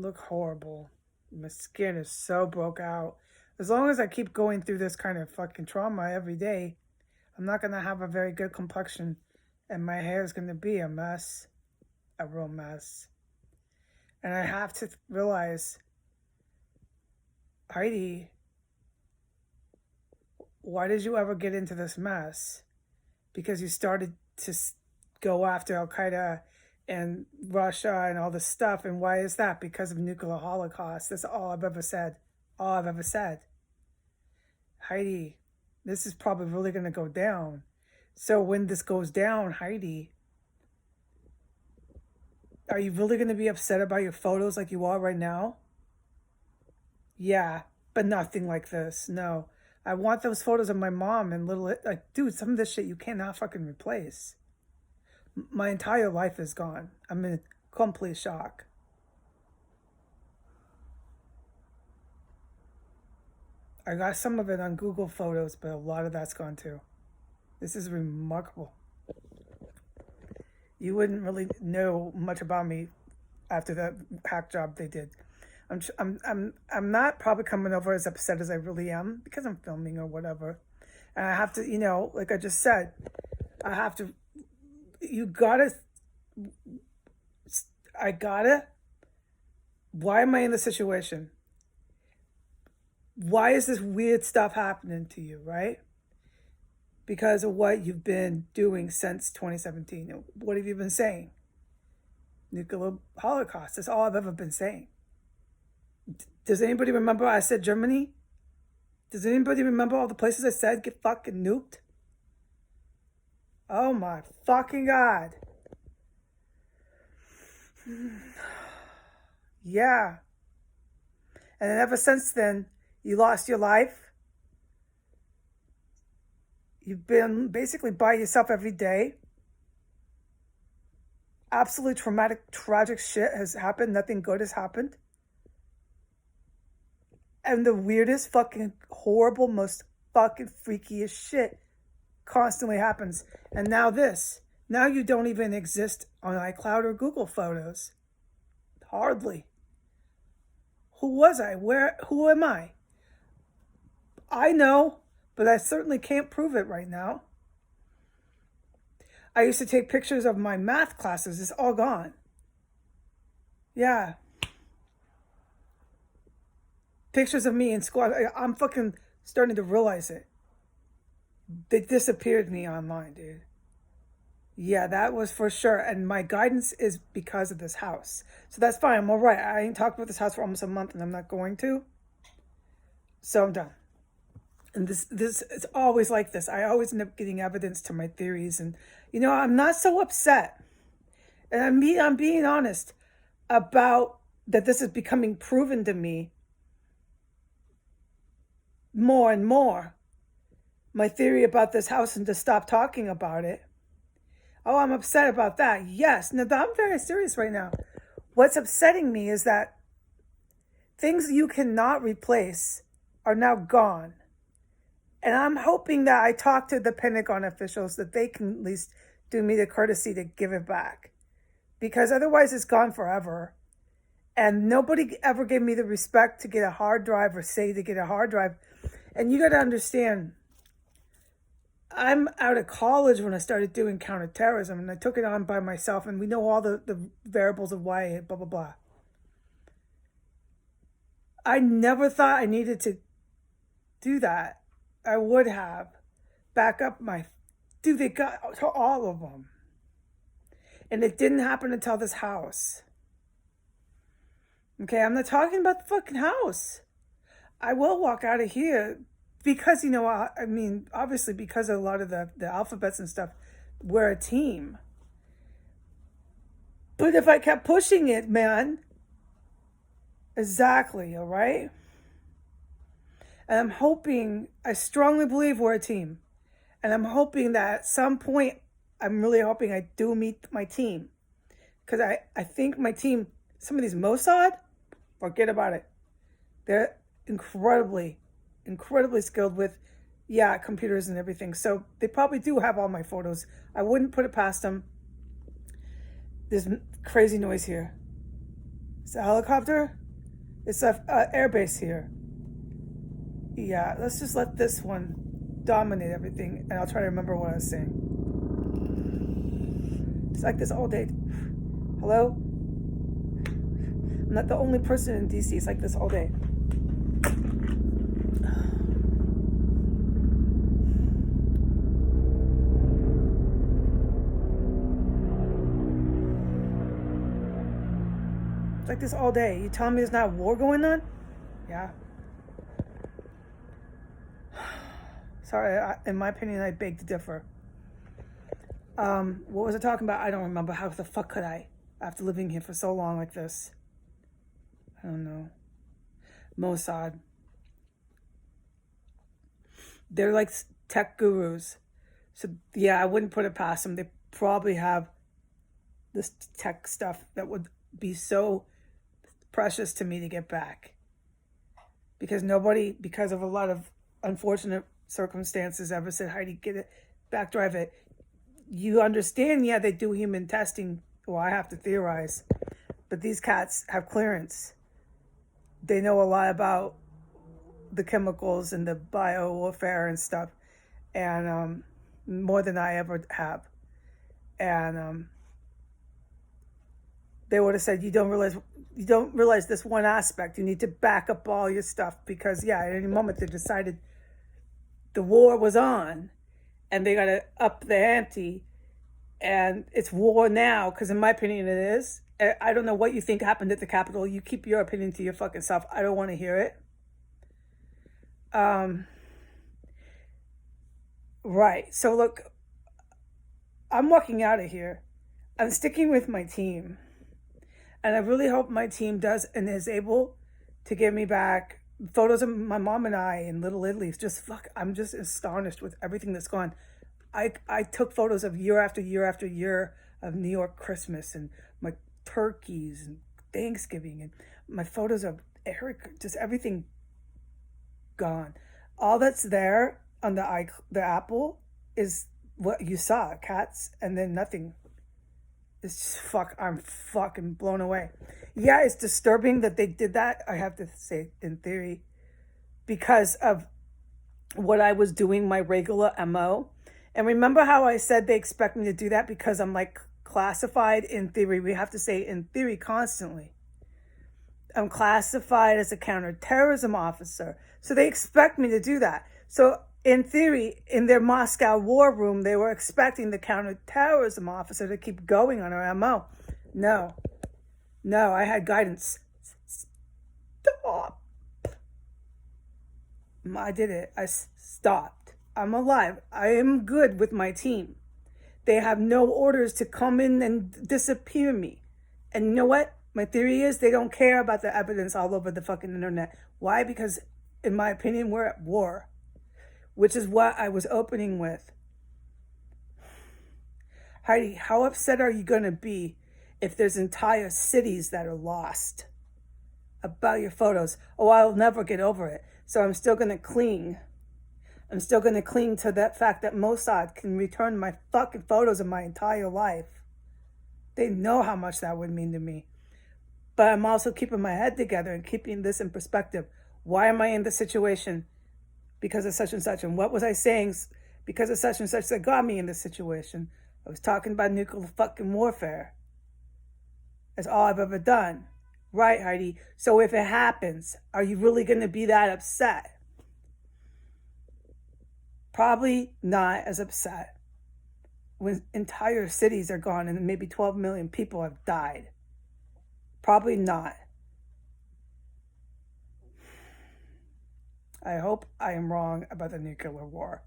look horrible. My skin is so broke out. As long as I keep going through this kind of fucking trauma every day, I'm not going to have a very good complexion. And my hair is going to be a mess. A real mess. And I have to realize, Heidi, why did you ever get into this mess? Because you started to go after Al Qaeda and Russia and all this stuff. And why is that? Because of nuclear holocaust. That's all I've ever said. All I've ever said. Heidi, this is probably really going to go down. So when this goes down, Heidi, are you really going to be upset about your photos like you are right now? Yeah, but nothing like this. No. I want those photos of my mom and little, like, dude, some of this shit you cannot fucking replace. My entire life is gone. I'm in complete shock. I got some of it on Google Photos, but a lot of that's gone too. This is remarkable. You wouldn't really know much about me after that hack job they did. I'm not probably coming over as upset as I really am because I'm filming or whatever. And I have to, like I just said, why am I in this situation? Why is this weird stuff happening to you, right? Because of what you've been doing since 2017. What have you been saying? Nuclear holocaust. That's all I've ever been saying. Does anybody remember I said Germany? Does anybody remember all the places I said get fucking nuked? Oh my fucking God. Yeah. And ever since then, you lost your life. You've been basically by yourself every day. Absolutely traumatic, tragic shit has happened. Nothing good has happened. And the weirdest, fucking horrible, most fucking freakiest shit constantly happens. And now this. Now you don't even exist on iCloud or Google Photos. Hardly. Who was I? Who am I? I know, but I certainly can't prove it right now. I used to take pictures of my math classes. It's all gone. Yeah. Pictures of me in school. I'm fucking starting to realize it. They disappeared me online, dude. Yeah, that was for sure. And my guidance is because of this house. So that's fine. I'm all right. I ain't talked about this house for almost a month and I'm not going to. So I'm done. And this it's always like this. I always end up getting evidence to my theories. And, I'm not so upset. And I'm being honest about that this is becoming proven to me more and more. My theory about this house and to stop talking about it. Oh, I'm upset about that. Yes. No, I'm very serious right now. What's upsetting me is that things you cannot replace are now gone. And I'm hoping that I talk to the Pentagon officials that they can at least do me the courtesy to give it back. Because otherwise it's gone forever. And nobody ever gave me the respect to get a hard drive or say to get a hard drive. And you got to understand, I'm out of college when I started doing counterterrorism, and I took it on by myself, and we know all the variables of why, blah, blah, blah. I never thought I needed to do that. I would have. Back up my... Dude, they got to all of them. And it didn't happen until this house. Okay, I'm not talking about the fucking house. I will walk out of here because, obviously because of a lot of the alphabets and stuff, we're a team. But if I kept pushing it, man, exactly, all right? And I'm hoping, I strongly believe we're a team. And I'm hoping that at some point, I'm really hoping I do meet my team. Because I think my team, some of these Mossad, forget about it. They're incredibly skilled with, computers and everything. So they probably do have all my photos. I wouldn't put it past them. There's crazy noise here. It's a helicopter? It's a airbase here. Yeah, let's just let this one dominate everything, and I'll try to remember what I was saying. It's like this all day. Hello? I'm not the only person in DC. It's like this all day. It's like this all day. You telling me there's not a war going on? Yeah. Sorry, in my opinion, I beg to differ. What was I talking about? I don't remember. How the fuck could I? After living here for so long like this. I don't know. Mossad. They're like tech gurus. So, yeah, I wouldn't put it past them. They probably have this tech stuff that would be so precious to me to get back. Because nobody, because of a lot of unfortunate circumstances, ever said, Heidi, get it, back drive it. You understand, yeah, they do human testing. Well, I have to theorize. But these cats have clearance. They know a lot about the chemicals and the bio warfare and stuff. And more than I ever have. And they would have said, you don't realize this one aspect. You need to back up all your stuff because, yeah, at any moment they decided the war was on and they got to up the ante and it's war now because in my opinion it is. I don't know what you think happened at the Capitol. You keep your opinion to your fucking self. I don't want to hear it. Right. So look, I'm walking out of here. I'm sticking with my team. And I really hope my team does and is able to give me back photos of my mom and I in Little Italy. It's just I'm just astonished with everything that's gone. I took photos of year after year after year of New York Christmas and my turkeys and Thanksgiving and my photos of Eric, just everything gone. All that's there on the Apple is what you saw, cats, and then nothing. It's just I'm fucking blown away. Yeah, it's disturbing that they did that, I have to say, in theory, because of what I was doing, my regular MO. And remember how I said they expect me to do that because I'm like classified in theory. We have to say in theory constantly. I'm classified as a counterterrorism officer. So they expect me to do that. So in theory, in their Moscow war room, they were expecting the counterterrorism officer to keep going on her MO. No, I had guidance. Stop. I did it. I stopped. I'm alive. I am good with my team. They have no orders to come in and disappear me. And you know what? My theory is they don't care about the evidence all over the fucking internet. Why? Because, in my opinion, we're at war. Which is what I was opening with. Heidi, how upset are you going to be if there's entire cities that are lost about your photos? Oh, I'll never get over it. So I'm still going to cling. I'm still going to cling to that fact that Mossad can return my fucking photos of my entire life. They know how much that would mean to me. But I'm also keeping my head together and keeping this in perspective. Why am I in this situation? Because of such and such. And what was I saying? Because of such and such that got me in this situation. I was talking about nuclear fucking warfare. That's all I've ever done. Right, Heidi? So if it happens, are you really going to be that upset? Probably not as upset when entire cities are gone and maybe 12 million people have died. Probably not. I hope I am wrong about the nuclear war.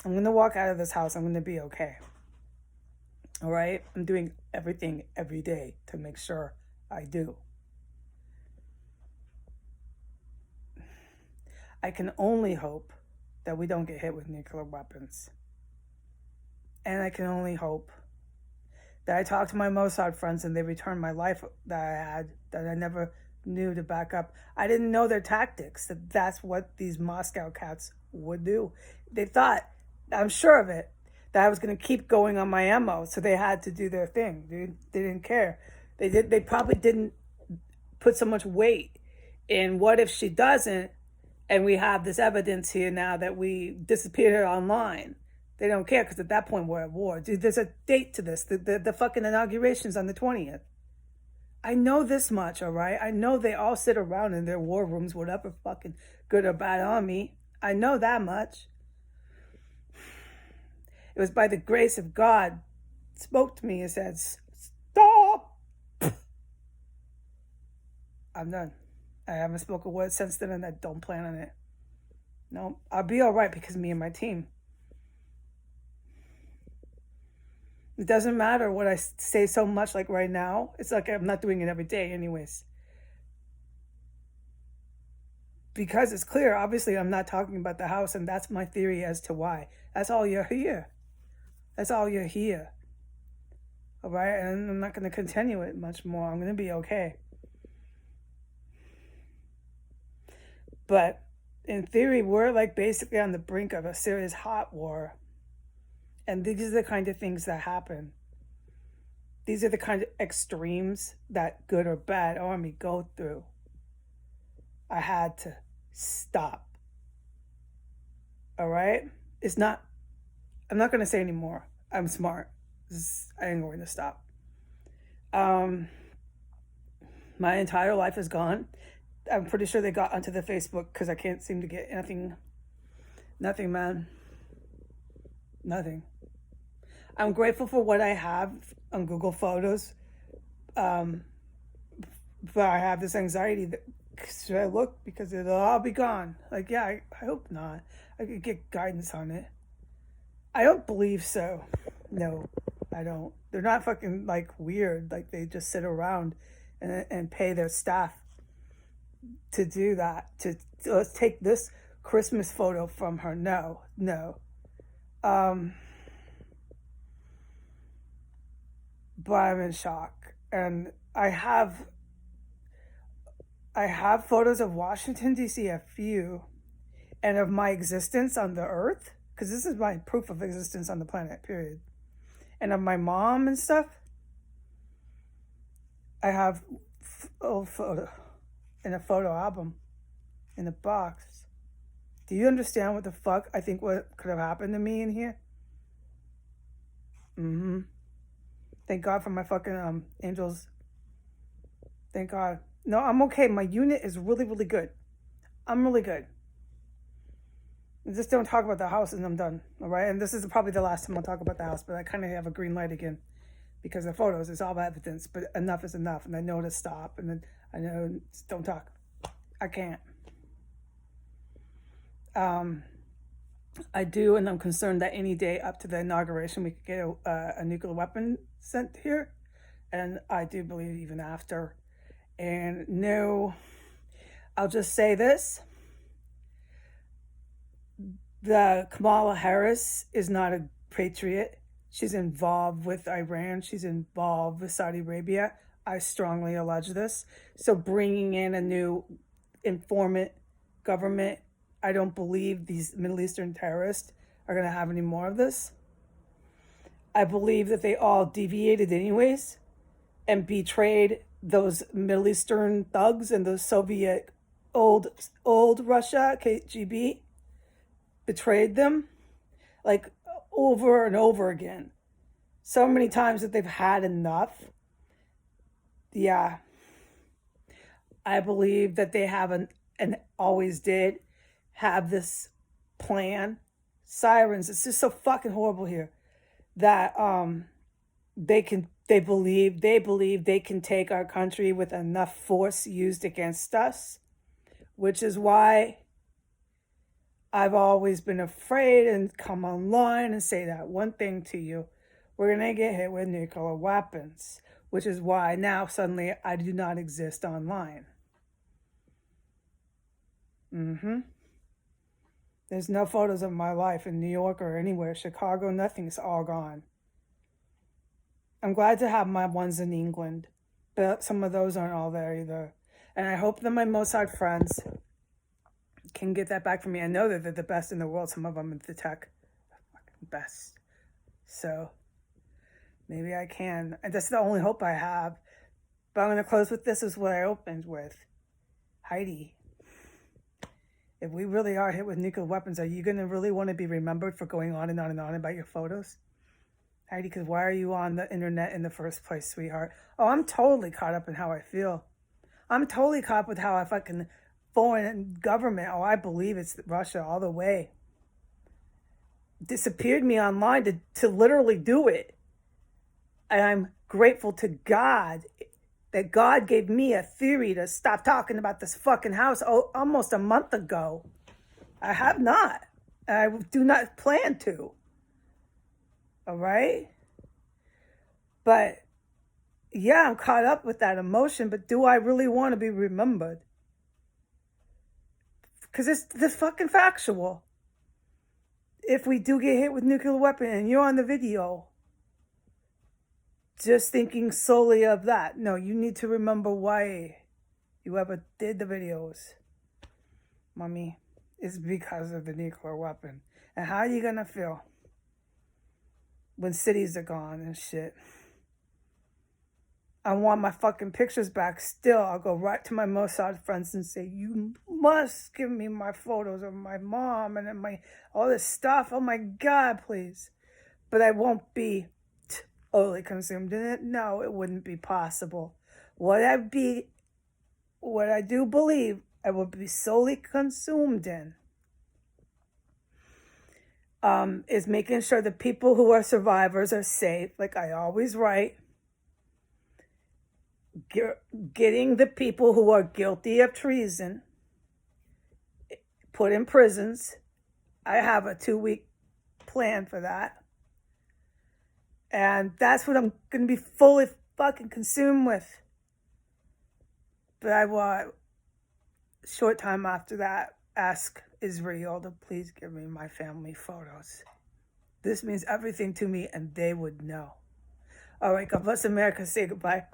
I'm going to walk out of this house. I'm going to be okay. All right? I'm doing everything every day to make sure I do. I can only hope that we don't get hit with nuclear weapons. And I can only hope that I talked to my Mossad friends and they returned my life that I had, that I never knew to back up. I didn't know their tactics, that's what these Moscow cats would do. They thought, I'm sure of it, that I was going to keep going on my ammo. So they had to do their thing, dude. They didn't care. They probably didn't put so much weight in what if she doesn't, and we have this evidence here now that we disappeared her online. They don't care because at that point we're at war. Dude, there's a date to this. The fucking inauguration's on the 20th. I know this much, all right? I know they all sit around in their war rooms, whatever fucking good or bad on me. I know that much. It was by the grace of God spoke to me and said, stop. I'm done. I haven't spoken a word since then, and I don't plan on it. No, I'll be all right because of me and my team. It doesn't matter what I say so much like right now. It's like I'm not doing it every day anyways. Because it's clear, obviously I'm not talking about the house, and that's my theory as to why. That's all you're here. That's all you're here. All right? And I'm not going to continue it much more. I'm going to be okay. But in theory, we're like basically on the brink of a serious hot war. And these are the kind of things that happen. These are the kind of extremes that good or bad army go through. I had to stop. All right? I'm not going to say anymore. I'm smart. I ain't going to stop. My entire life is gone. I'm pretty sure they got onto the Facebook because I can't seem to get nothing, man. Nothing. I'm grateful for what I have on Google Photos. But I have this anxiety that should I look because it'll all be gone. Like, yeah, I hope not. I could get guidance on it. I don't believe so. No, I don't. They're not fucking like weird. Like they just sit around and pay their staff to do that. To let's take this Christmas photo from her. No. But I'm in shock, and I have photos of Washington D.C. a few, and of my existence on the earth, because this is my proof of existence on the planet. Period. And of my mom and stuff. I have old photo in a photo album in a box. Do you understand what the fuck I think what could have happened to me in here? Thank God for my fucking angels. Thank God. No, I'm okay. My unit is really, really good. I'm really good. Just don't talk about the house and I'm done. All right? And this is probably the last time I'll talk about the house, but I kind of have a green light again because the photos is all evidence, but enough is enough. And I know to stop, and then I know don't talk. I can't. I do, and I'm concerned that any day up to the inauguration, we could get a nuclear weapon sent here. And I do believe even after. And no, I'll just say this. The Kamala Harris is not a patriot. She's involved with Iran. She's involved with Saudi Arabia. I strongly allege this. So bringing in a new informant government, I don't believe these Middle Eastern terrorists are going to have any more of this. I believe that they all deviated anyways and betrayed those Middle Eastern thugs and those Soviet old Russia, KGB, betrayed them like over and over again. So many times that they've had enough. Yeah. I believe that they have and always did have this plan. Sirens, it's just so fucking horrible here that they believe they can take our country with enough force used against us, which is why I've always been afraid and come online and say that one thing to you. We're going to get hit with nuclear weapons, which is why now suddenly I do not exist online. There's no photos of my life in New York or anywhere, Chicago, nothing's all gone. I'm glad to have my ones in England, but some of those aren't all there either. And I hope that my Mossad friends can get that back from me. I know that they're the best in the world. Some of them in the tech, the fucking best. So maybe I can. And that's the only hope I have. But I'm going to close with this is what I opened with. Heidi, if we really are hit with nuclear weapons, are you going to really want to be remembered for going on and on and on about your photos? Heidi, because why are you on the internet in the first place, sweetheart? Oh, I'm totally caught up in how I feel. I'm totally caught up with how I fucking foreign government, oh, I believe it's Russia all the way, disappeared me online to literally do it. And I'm grateful to God that God gave me a theory to stop talking about this fucking house almost a month ago. I have not. And I do not plan to. All right? But yeah, I'm caught up with that emotion, but do I really want to be remembered? Because it's the fucking factual. If we do get hit with nuclear weapon and you're on the video, just thinking solely of that. No, you need to remember why you ever did the videos. Mommy, it's because of the nuclear weapon. And how are you going to feel when cities are gone and shit? I want my fucking pictures back still. I'll go right to my Mossad friends and say, you must give me my photos of my mom and my all this stuff. Oh my God, please. But I won't be totally consumed in it. No, it wouldn't be possible. What I do believe I would be solely consumed in is making sure the people who are survivors are safe, like I always write. Getting the people who are guilty of treason put in prisons. I have a 2-week plan for that. And that's what I'm going to be fully fucking consumed with. But I will, short time after that, ask Israel to please give me my family photos. This means everything to me and they would know. All right, God bless America. Say goodbye.